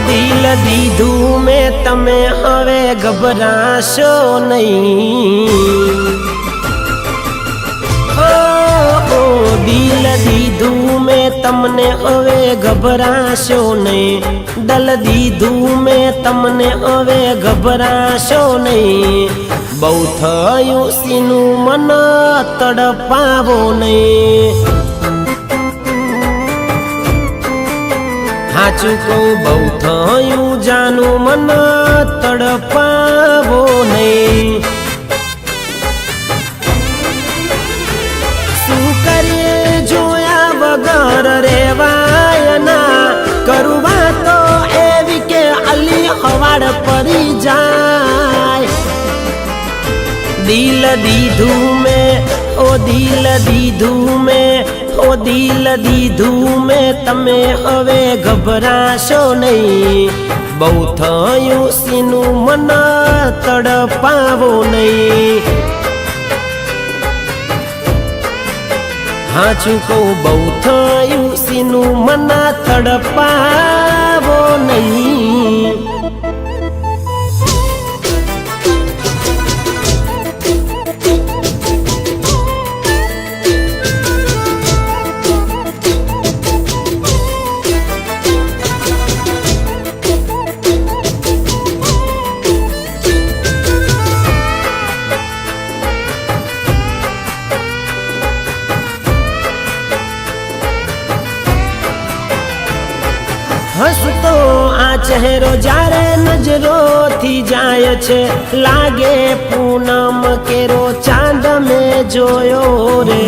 दिल दीधू में तमे हवे घबराशो नहीं। ओ दिल दीधू में तमने हवे घबराशो नहीं। दल दीधू में तमने हवे घबराशो नहीं। बहु थयुं सीनु मन तड़पावो नहीं। हाचू कहूं बहु थयुं जानु मन तड़पावो नहीं। शुं करीए जोया वगर रेवाय ना। करवा तो एवी के अली हवाड़ पड़ी जाय। दिल दीधू में ओ दिल दीधू में ओ दिल दीधू में तमे हवे घबराशो नहीं। बहु थयुं सीनु मन तड़पावो नहीं। हाचू कहूं बहु थयुं सीनु मन तड़पावो नहीं। हसतो आ चेहरो जारे नजरो थी जाय छे। लागे पूनम केरो चांद में जोयो रे।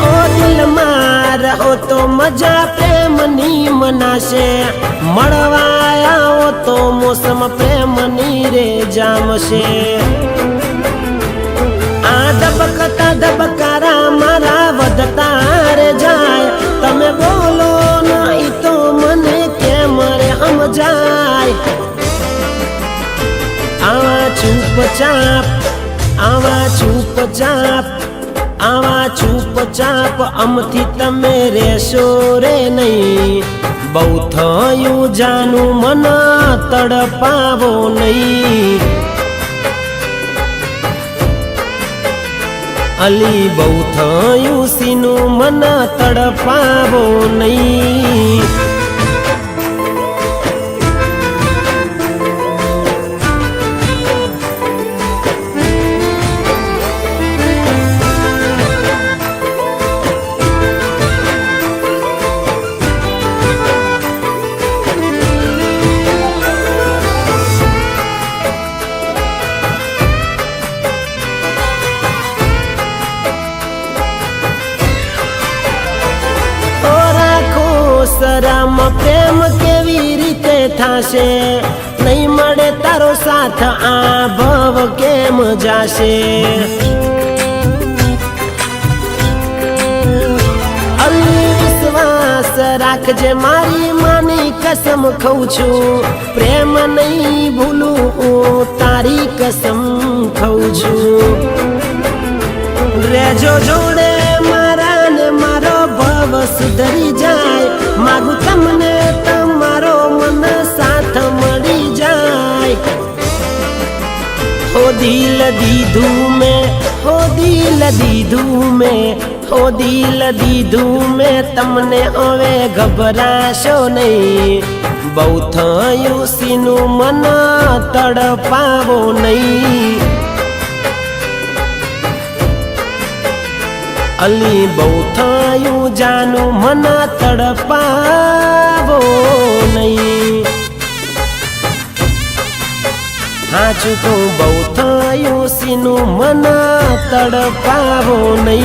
ओ दिल में रहो तो मजा प्रेमनी मनाशे। मळवाया हो तो मौसम प्रेमनी रे जामशे। आ धबकता धबकारा मारा वधता रे जाय। तमे बोलो नहीं तो मने केम रे समजाय। आवा चुपचाप आवा चुपचाप आवा चुपचाप अमथी तमे रेशो रे नहीं। बहु थयुं जानु मन तड़पावो नहीं। अली बहु थयुं सीनु मन तड़पावो नहीं। शरम प्रेम केवी रीते थाशे। नहीं मळे तारो साथ आ भव केम जाशे। अली विश्वास राखजे मारी मानी कसम खाऊं छूं। प्रेम नहीं भूलूं तारी कसम खाऊं छूं। रेजो जोड़े मारा ने मारो भव सुधरी जाय। मागू तमने तमारो मन साथ मળી जाय। हो दिल दीधू में हो दिल दीधू में हो दिल दीधू में तमने हवे घबराशो नहीं। बहु थयुं सीनु मन तड़पावो नहीं। अली बहु थयुं जानु मन तड़पावो नहीं। હાચું તો બહુ થયું સીનું મન તડપાવો નહીં